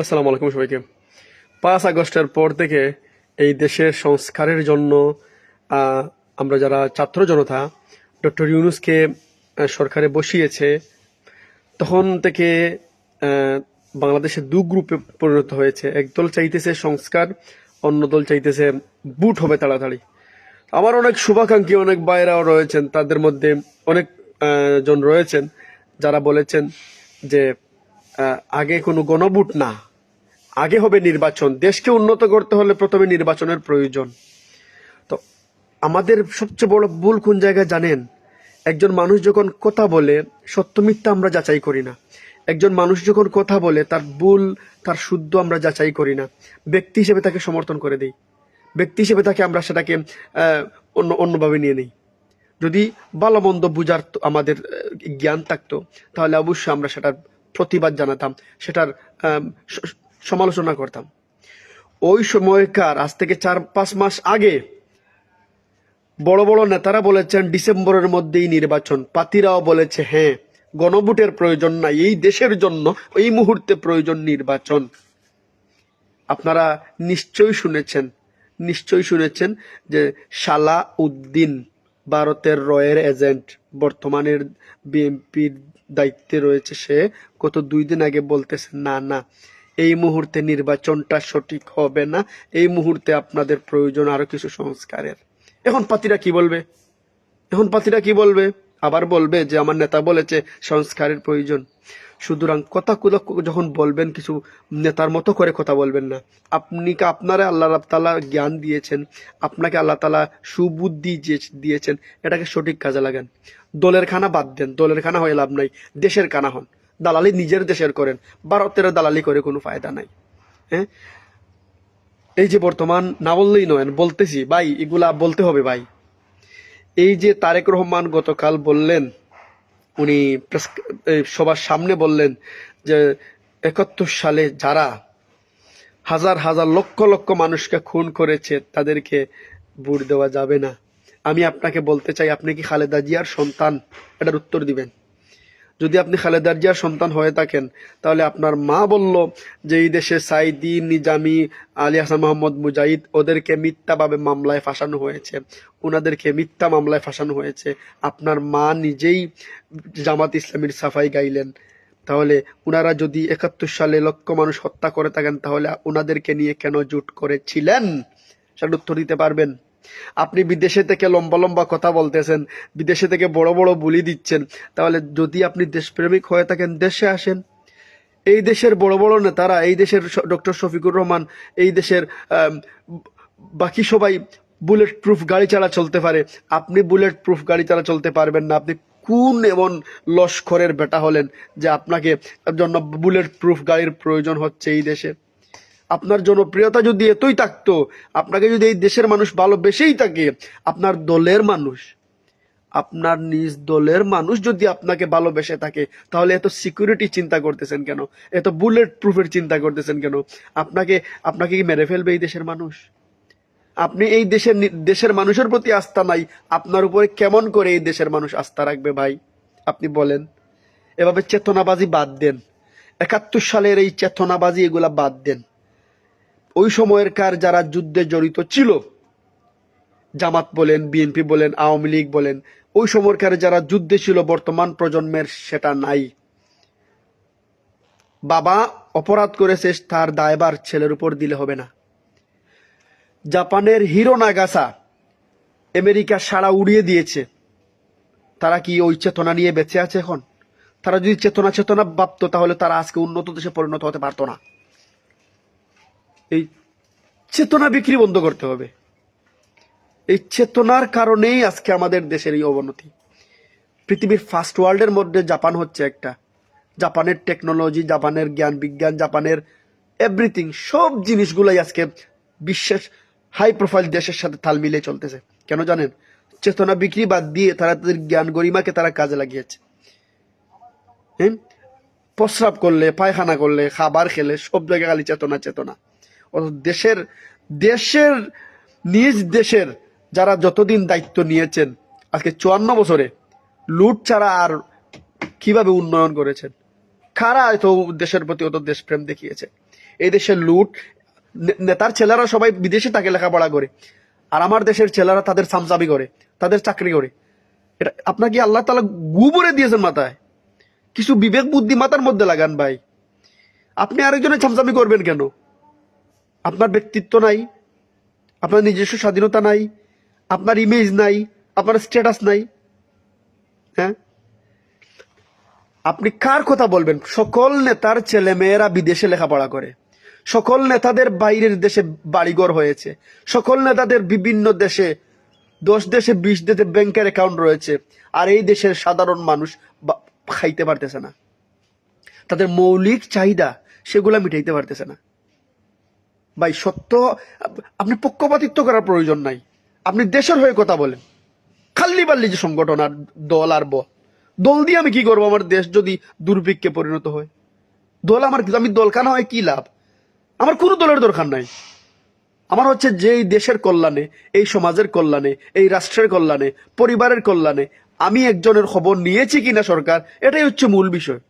আসসালামু আলাইকুম সবাইকে। 5 আগস্টের পর থেকে এই দেশের সংস্কারের জন্য আহ, আমরা যারা ছাত্র জনতা ডক্টর ইউনূসকে সরকারে বসিয়েছে, তখন থেকে আহ, বাংলাদেশে দু গ্রুপে পরিণত হয়েছে। একদল চাইতেছে সংস্কার, অন্য দল চাইতেছে বুট হবে তাড়াতাড়ি। আমার অনেক শুভাকাঙ্ক্ষী, অনেক ভাইরাও রয়েছেন, তাদের মধ্যে অনেক জন রয়েছেন যারা বলেছেন যে আগে কোনো গণভোট না, আগে হবে নির্বাচন। দেশকে উন্নত করতে হলে প্রথমে নির্বাচনের প্রয়োজন। তো আমাদের সবচেয়ে বড় ভুল কোন জায়গায় জানেন? একজন মানুষ যখন কথা বলে, সত্য মিথ্যা আমরা যাচাই করি না। একজন মানুষ যখন কথা বলে, তার ভুল তার শুদ্ধ আমরা যাচাই করি না। ব্যক্তি হিসেবে তাকে সমর্থন করে দেই, ব্যক্তি হিসেবে তাকে আমরা সেটাকে অন্যভাবে নিয়ে নেই। যদি ভালো মন্দ বুঝার আমাদের জ্ঞান থাকতো, তাহলে অবশ্যই আমরা সেটার প্রতিবাদ জানাতাম, সেটার সমালোচনা করতাম। ওই সময়কার আজ থেকে 4-5 মাস আগে বড় বড় নেতারা বলেছেন ডিসেম্বরের মধ্যেই নির্বাচন। পাতিরাও বলেছে হ্যাঁ, গণভোটের প্রয়োজন নাই, এই দেশের জন্য এই মুহূর্তে প্রয়োজন নির্বাচন। আপনারা নিশ্চয়ই শুনেছেন যে সালা উদ্দিন, ভারতের রয়ের এজেন্ট, বর্তমানের বিএনপির দায়িত্বে রয়েছে, সে গত 2 দিন আগে বলতেছে না না, এই মুহূর্তে নির্বাচনটা সঠিক হবে না, এই মুহূর্তে আপনাদের প্রয়োজন আরো কিছু সংস্কারের। এখন পাতিরা কি বলবে? আবার বলবে যে আমার নেতা বলেছে সংস্কারের প্রয়োজন। সুতরাং কথাগুলো যখন বলবেন, কিছু নেতার মতো করে কথা বলবেন না। আপনারা আল্লাহ তাআলা জ্ঞান দিয়েছেন, আপনাকে আল্লাহ তাআলা সুবুদ্ধি দিয়েছেন, এটাকে সঠিক কাজে লাগান। দলের খানা বাদ দেন, দলের খানা হয়ে লাভ নাই, দেশের খানা হন। দালালি নিজের দেশের করেন, ভারতের দালালি করে কোনো ফায়দা নাই। হ্যাঁ, এই যে বর্তমান না বললেই নয়, বলতেছি ভাই, এগুলা বলতে হবে ভাই। এই যে তারেক রহমান গতকাল বললেন, উনি সবার সামনে বললেন যে 71 সালে যারা হাজার হাজার লক্ষ লক্ষ মানুষকে খুন করেছে তাদেরকে ভোট দেওয়া যাবে না। আমি আপনাকে বলতে চাই, আপনি কি খালেদা জিয়ার সন্তান? এটার উত্তর দিবেন। যদি আপনি খালেদা জিয়ার সন্তান হয়ে থাকেন, তাহলে আপনার মা বলল যে এই দেশে সাইদি, নিজামি, আলী হাসান মোহাম্মদ মুজাহিদ, ওদেরকে মিথ্যাভাবে মামলায় ফাঁসানো হয়েছে, ওনাদেরকে মিথ্যা মামলায় ফাঁসানো হয়েছে। আপনার মা নিজেই জামাত ইসলামীর সাফাই গাইলেন। তাহলে উনারা যদি 71 সালে লক্ষ মানুষ হত্যা করে থাকেন, তাহলে ওনাদেরকে নিয়ে কেন জোট করেছিলেন? সেটা উত্তর দিতে পারবেন? আপনি বিদেশে থেকে লম্বা লম্বা কথা বলতেছেন, বিদেশে থেকে বড় বড় বুলি দিচ্ছেন, তাহলে যদি আপনি দেশপ্রেমিক হয়ে থাকেন, দেশে আসেন। এই দেশের বড় বড় নেতারা, এই দেশের ডক্টর শফিকুর রহমান, এই দেশের বাকি সবাই বুলেট প্রুফ গাড়ি চালা চলতে পারে, আপনি বুলেট প্রুফ গাড়ি চালা চলতে পারবেন না। আপনি কোন এমন লস্করের বেটা হলেন যে আপনাকে জন্য বুলেট প্রুফ গাড়ির প্রয়োজন হচ্ছে এই দেশে? আপনার জনপ্রিয়তা যদি এতই থাকতো, আপনাকে যদি এই দেশের মানুষ ভালোবেসেই থাকে, আপনার দলের মানুষ, আপনার নিজ দলের মানুষ যদি আপনাকে ভালোবেসে থাকে, তাহলে এত সিকিউরিটি চিন্তা করতেছেন কেন? এত বুলেট প্রুফের চিন্তা করতেছেন কেন? আপনাকে আপনাকে কি মেরে ফেলবে এই দেশের মানুষ? আপনি এই দেশের মানুষের প্রতি আস্থা নাই, আপনার উপরে কেমন করে এই দেশের মানুষ আস্থা রাখবে ভাই? আপনি বলেন। এভাবে চেতনাবাজি বাদ দেন, 71 সালের এই চেতনাবাজি, এগুলা বাদ দেন। ওই সময়ের কার যারা যুদ্ধে জড়িত ছিল, জামাত বলেন, বিএনপি বলেন, আওয়ামী লীগ বলেন, ওই সময়কার যারা যুদ্ধে ছিল, বর্তমান প্রজন্মের সেটা নাই। বাবা অপরাধ করেছে, তার দায়ভার ছেলের উপর দিলে হবে না। জাপানের হিরো নাগাসা আমেরিকা সারা উড়িয়ে দিয়েছে, তারা কি ওই চেতনা নিয়ে বেঁচে আছে এখন? তারা যদি চেতনা ভাবতো, তাহলে তারা আজকে উন্নত দেশে পরিণত হতে পারতো না। এই চেতনা বিক্রি বন্ধ করতে হবে। এই চেতনার কারণেই আজকে আমাদের দেশের এই অবনতি। পৃথিবীর ফার্স্ট ওয়ার্ল্ডের মধ্যে জাপান হচ্ছে একটা। জাপানের টেকনোলজি, জাপানের জ্ঞান বিজ্ঞান, জাপানের এভরিথিং, সব জিনিসগুলাই আজকে বিশ্বের হাই প্রোফাইল দেশের সাথে তাল মিলিয়ে চলতেছে। কেন জানেন? চেতনা বিক্রি বাদ দিয়ে তারা তাদের জ্ঞান গরিমাকে তারা কাজে লাগিয়েছে। হ্যাঁ, প্রস্রাব করলে, পায়খানা করলে, খাবার খেলে, সব জায়গায় খালি চেতনা চেতনা। দেশের দেশের নিজ দেশের যারা যতদিন দায়িত্ব নিয়েছেন, আজকে 54 বছরে লুট ছাড়া আর কিভাবে উন্নয়ন করেছেন? কারা হয়তো দেশের প্রতি অত দেশপ্রেম দেখিয়েছে? এই দেশের লুট, নেতার ছেলেরা সবাই বিদেশে তাকে লেখাপড়া করে, আর আমার দেশের ছেলেরা তাদের সামসাবি করে, তাদের চাকরি করে। এটা আপনাকে আল্লাহ তাআলা গুবরে দিয়েছেন মাথায়, কিছু বিবেক বুদ্ধি মাথার মধ্যে লাগান ভাই। আপনি আরেকজনের চামচামি করবেন কেন? আপনার ব্যক্তিত্ব নাই, আপনার নিজস্ব স্বাধীনতা নাই, আপনার ইমেজ নাই, আপনার স্ট্যাটাস নাই। হ্যাঁ, আপনি কার কথা বলবেন? সকল নেতার ছেলে মেয়েরা বিদেশে লেখাপড়া করে, সকল নেতাদের বাইরের দেশে বাড়িঘর হয়েছে, সকল নেতাদের বিভিন্ন দেশে 10 দেশে 20 দেশে ব্যাংকের অ্যাকাউন্ট রয়েছে, আর এই দেশের সাধারণ মানুষ খাইতে পারতেছে না, তাদের মৌলিক চাহিদা সেগুলা মিটাইতে পারতেছে না। ভাই সত্য, আপনি পক্ষপাতিত্ব করার প্রয়োজন নাই, আপনি দেশের হয়ে কথা বলেন। খাল্লি বাল্লি যে সংগঠন আর দল আর দল দিয়ে আমি কি করবো? আমার দেশ যদি দুর্ভিক্ষে পরিণত হয়, দল আমার কি? আমি দল কানা হয় কি লাভ? আমার কোনো দলের দরকার নাই। আমার হচ্ছে যে এই দেশের কল্যাণে, এই সমাজের কল্যাণে, এই রাষ্ট্রের কল্যাণে, পরিবারের কল্যাণে আমি একজনের খবর নিয়েছি কিনা সরকার, এটাই হচ্ছে মূল বিষয়।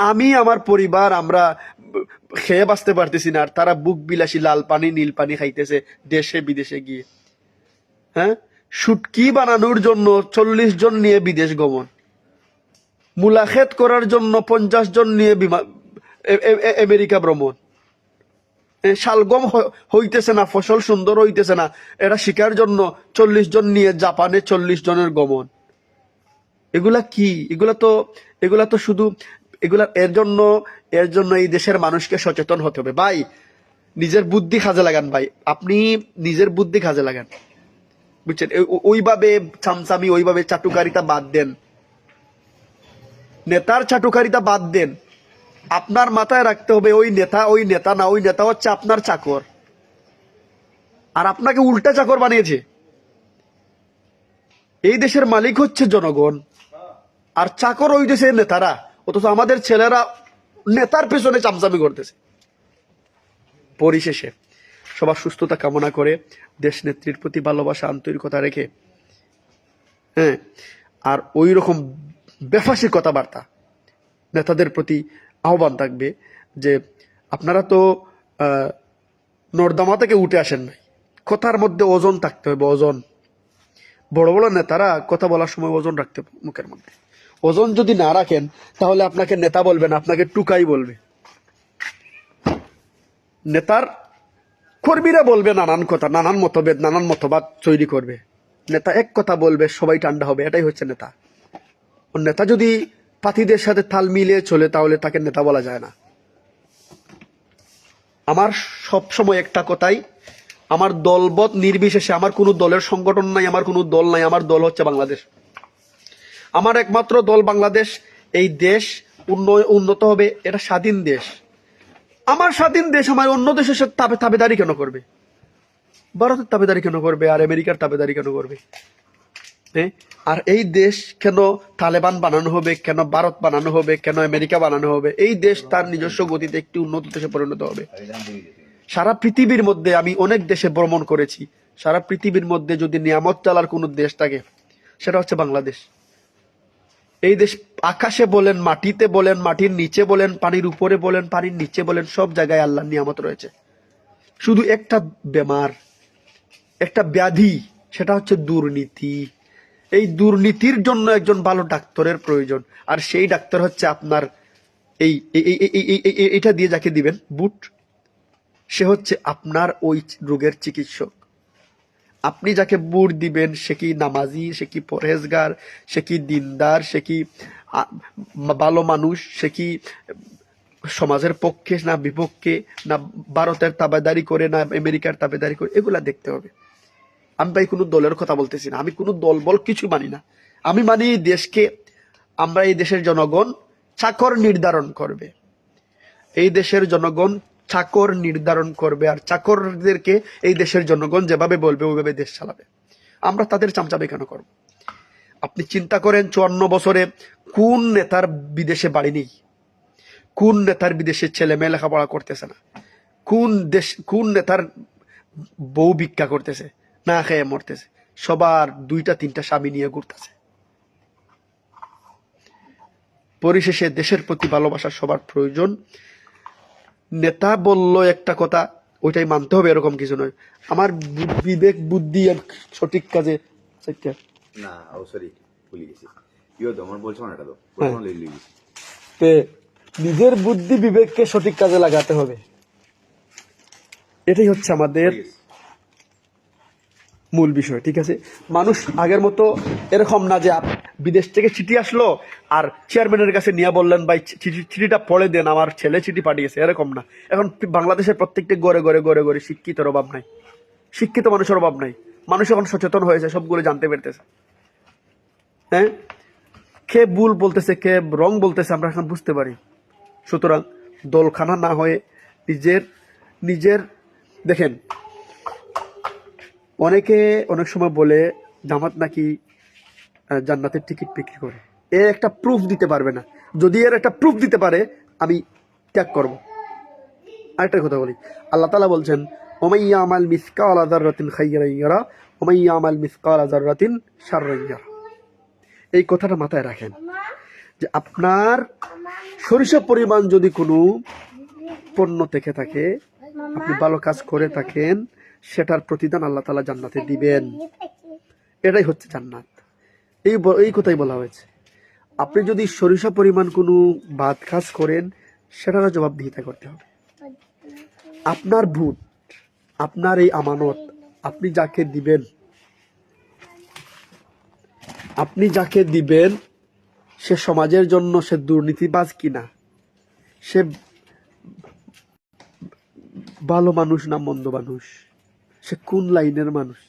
আমি আমার পরিবার আমরা খেয়ে বাঁচতে পারতেছি না, আর তারা বুক বিলাসী লাল পানি নীল পানি খাইতেছে দেশে বিদেশে গিয়ে। হ্যাঁ, শুটকি বানানোর জন্য 40 জন নিয়ে বিদেশ গমন, মুলাখেত করার জন্য 50 জন নিয়ে আমেরিকা ভ্রমণ, শালগম হইতেছে না, ফসল সুন্দর হইতেছে না, এটা শিকার জন্য 40 জন নিয়ে জাপানে 40 জনের গমন। এগুলা কি? এগুলা তো শুধু এগুলা এর জন্য এই দেশের মানুষকে সচেতন হতে হবে ভাই। নিজের বুদ্ধি কাজে লাগান ভাই, আপনি নিজের বুদ্ধি কাজে লাগান, বুঝছেন? ওইভাবে চামচামি, ওইভাবে চাটুকারিতা বাদ দেন, নেতার চাটুকারিতা বাদ দেন। আপনার মাথায় রাখতে হবে ওই নেতা না, ওই নেতা হচ্ছে আপনার চাকর, আর আপনাকে উল্টা চাকর বানিয়েছে। এই দেশের মালিক হচ্ছে জনগণ, আর চাকর ওই দেশের নেতারা। অথচ আমাদের ছেলেরা নেতার পেছনে চামচামি করতেছে। পরিশেষে সবার সুস্থতা কামনা করে, দেশ নেত্রীর প্রতি ভালোবাসা আন্তরিকতা রেখে, হ্যাঁ, আর ওই রকম বেফাসী কথাবার্তা নেতাদের প্রতি আহ্বান থাকবে যে আপনারা তো নর্দমা থেকে উঠে আসেন নাই, কথার মধ্যে ওজন থাকতে হবে, ওজন। বড় বড় নেতারা কথা বলার সময় ওজন রাখতে হবে মুখের মধ্যে। ওজন যদি না রাখেন তাহলে আপনাকে নেতা বলবে না, আপনাকে টুকাই বলবে। নেতার কর্মীরা বলবে নানান কথা, নানান মতভেদ, নানান মতবাদ তৈরি করবে। নেতা এক কথা বলবে, সবাই ঠান্ডা হবে, এটাই হচ্ছে নেতা। নেতা যদি পাথীদের সাথে তাল মিলিয়ে চলে তাহলে তাকে নেতা বলা যায় না। আমার সব সময় একটা কথাই, আমার দলবদ নির্বিশেষে, আমার কোনো দলের সংগঠন নাই, আমার কোনো দল নাই, আমার দল হচ্ছে বাংলাদেশ। আমার একমাত্র দল বাংলাদেশ। এই দেশ উন্নত হবে, এটা স্বাধীন দেশ। আমার স্বাধীন দেশ আমার অন্য দেশের সাথে তাবেদারি কেন করবে? ভারতের তাবেদারি কেন করবে? আর আমেরিকার তাবেদারি কেন করবে? হ্যাঁ, আর এই দেশ কেন তালেবান বানানো হবে, কেন ভারত বানানো হবে, কেন আমেরিকা বানানো হবে? এই দেশ তার নিজস্ব গতিতে একটি উন্নত দেশে পরিণত হবে। সারা পৃথিবীর মধ্যে আমি অনেক দেশে ভ্রমণ করেছি, সারা পৃথিবীর মধ্যে যদি নিয়ামত চালার কোনো দেশ থাকে সেটা হচ্ছে বাংলাদেশ। এই দেশ আকাশে বলেন, মাটিতে বলেন, মাটির নিচে বলেন, পানির উপরে বলেন, পানির নিচে বলেন, সব জায়গায় আল্লাহর নিয়ামত রয়েছে। শুধু একটা বেমার, একটা ব্যাধি, সেটা হচ্ছে দুর্নীতি। এই দুর্নীতির জন্য একজন ভালো ডাক্তারের প্রয়োজন, আর সেই ডাক্তার হচ্ছে আপনার এই এটা দিয়ে যাকে দিবেন বুট, সে হচ্ছে আপনার ওই রোগের চিকিৎসক। আপনি যাকে বুট দিবেন সে কি নামাজি, সে কি পরহেজগার, সে কি দিনদার, সে কি ভালো মানুষ, সে কি সমাজের পক্ষে না বিপক্ষে, না ভারতের তাবেদারি করে, না আমেরিকার তাবেদারি করে, এগুলা দেখতে হবে। আমি ভাই কোনো দলের কথা বলতেছি না, আমি কোনো দল বল কিছু মানি না। আমি মানি এই দেশকে, আমরা এই দেশের জনগণ চাকর নির্ধারণ করবে। এই দেশের জনগণ চাকর নির্ধারণ করবে, আর চাকরদেরকে এই দেশের জনগণ যেভাবে বলবে ওইভাবে দেশ চালাবে। আমরা তাদের চামচামি কেন করব? আপনি চিন্তা করেন 54 বছরে কোন নেতার বিদেশে বাড়ি নেই? কোন নেতার বিদেশে ছেলে মেয়ে লেখাপড়া করতেছে না? কোন নেতার বউ ভিক্ষা করতেছে, না খেয়ে মরতেছে? সবার 2টা 3টা স্বামী নিয়ে ঘুরতেছে। পরিশেষে দেশের প্রতি ভালোবাসা সবার প্রয়োজন। নেতা বলল একটা কথা, ওইটাই মানতে হবে এরকম কিছু নয়। আমার বিবেক বুদ্ধি সঠিক কাজে না ও সরি ভুলে গেছি তোমার বলছো না এটা তো নিজের বুদ্ধি বিবেককে সঠিক কাজে লাগাতে হবে। এটাই হচ্ছে আমাদের মূল বিষয়। ঠিক আছে, মানুষ আগের মতো এরকম না যে বিদেশ থেকে চিঠি আসলো আর চেয়ারম্যানের কাছে নিয়ে বললেন ভাই চিঠিটা পড়ে দেন, আমার ছেলে চিঠি পাঠিয়েছে, এরকম না। এখন বাংলাদেশের প্রত্যেকটি ঘরে ঘরে ঘরে ঘরে শিক্ষিতের অভাব নাই, শিক্ষিত মানুষের অভাব নাই। মানুষ এখন সচেতন হয়েছে, সবগুলো জানতে পেরেছে। হ্যাঁ, কে ভুল বলতেছে কে রং বলতেছে আমরা এখন বুঝতে পারি। সুতরাং দলখানা না হয়ে নিজের দেখেন, অনেক সময় বলে জামাত নাকি জান্নাতের টিকিট বিক্রি করে। এর একটা প্রুফ দিতে পারবে না। যদি এর একটা প্রুফ দিতে পারে আমি ত্যাগ করব। আরেকটা কথা বলি, আল্লাহ তাআলা বলছেন ওমাইয়া আমাল মিসকাল যাররাতিন খাইরান ইয়ারা ওমাইয়া আমাল মিসকাল যাররাতিন শাররান ইয়ারা। এই কথাটা মাথায় রাখেন যে আপনার সরিষা পরিমাণ যদি কোনো পণ্য থেকে থাকে, আপনি ভালো কাজ করে থাকেন, সেটার প্রতিদান আল্লাহ তাআলা জান্নাতে দিবেন। এটাই হচ্ছে জান্নাত। এই কথাই বলা হয়েছে। আপনি যদি সরিষা পরিমাণ কোনো বাদ কাজ করেন, সেটারও জবাবদিহিতা করতে হবে। আপনার ভোট, আপনার এই আমানত, আপনি যাকে দিবেন সে সমাজের জন্য সে দুর্নীতিবাজ কিনা, সে ভালো মানুষ না মন্দ মানুষ, সে কোন লাইনের মানুষ,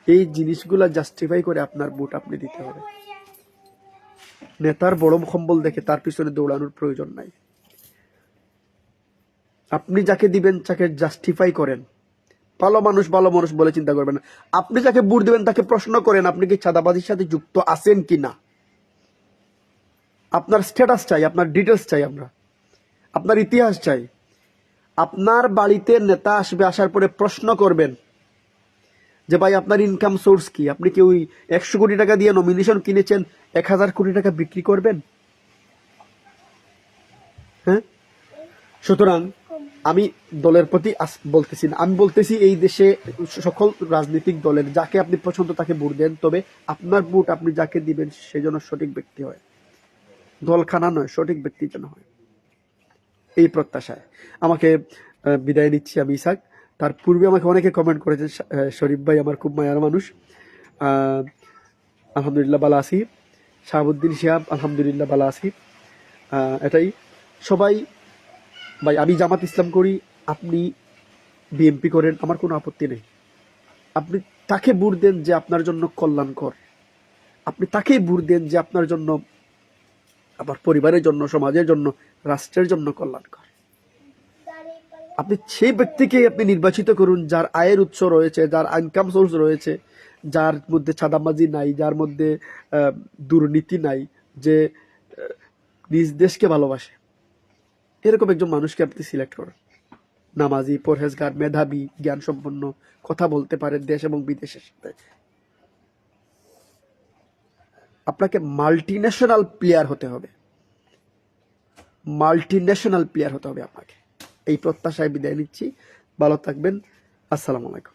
এই জিনিসগুলা জাস্টিফাই করে আপনার ভোট আপনি দিতে হবে। নেতার বড় কম্বল দেখে তার পিছনে দৌড়ানোর প্রয়োজন নাই। আপনি যাকে দিবেন তাকে জাস্টিফাই করেন। ভালো মানুষ বলে চিন্তা করবেন না। আপনি যাকে ভোট দিবেন তাকে প্রশ্ন করেন আপনি কি চাঁদাবাজির সাথে যুক্ত আছেন কিনা। আপনার স্ট্যাটাস চাই, আপনার ডিটেলস চাই, আমরা আপনার ইতিহাস চাই। আপনার বাড়িতে নেতা আসবে, আসার পরে প্রশ্ন করবেন যে ভাই আপনার ইনকাম সোর্স কি, আপনি কি ওই 100 কোটি টাকা দিয়ে নমিনেশন কিনেছেন 1000 কোটি টাকা বিক্রি করবেন? হ্যাঁ, সুতরাং আমি দলের প্রতি বলতেছি না, আমি বলতেছি এই দেশে সকল রাজনৈতিক দলের যাকে আপনি পছন্দ তাকে ভোট দেন, তবে আপনার ভোট আপনি যাকে দিবেন সে যেন সঠিক ব্যক্তি হয়, দলখানা নয়, সঠিক ব্যক্তি যেন হয়। এই প্রত্যাশায় আমাকে বিদায় নিচ্ছি আমি ইসাক। তার পূর্বে আমাকে অনেকে কমেন্ট করেছেন শরীফ ভাই আমার খুব মায়ার মানুষ, আলহামদুলিল্লাহ ভালো আছি। শাহাবুদ্দিন শিহাব আলহামদুলিল্লাহ ভালো আছি। এটাই সবাই ভাই, আমি জামাত ইসলাম করি, আপনি বিএনপি করেন, আমার কোনো আপত্তি নেই। আপনি তাকে ভোট দেন যে আপনার জন্য কল্যাণকর, আপনি তাকেই ভোট দেন যে আপনার জন্য, আপনার পরিবারের জন্য, সমাজের জন্য, রাষ্ট্রের জন্য কল্যাণকর। আপনি সেই ব্যক্তিকে আপনি নির্বাচিত করুন যার আয়ের উৎস রয়েছে, যার ইনকাম সোর্স রয়েছে, যার মধ্যে চাঁদাবাজি নাই, যার মধ্যে দুর্নীতি নাই, যে নিজ দেশকে ভালোবাসে, এরকম একজন মানুষকে আপনি সিলেক্ট করুন। নামাজি, পরহেজগার, মেধাবী, জ্ঞান সম্পন্ন, কথা বলতে পারে দেশ এবং বিদেশের সাথে। আপনাকে মাল্টিন্যাশনাল প্লেয়ার হতে হবে, আপনাকে। এই প্রত্যাশায় বিদায় নিচ্ছি। ভালো থাকবেন। আসসালামু আলাইকুম।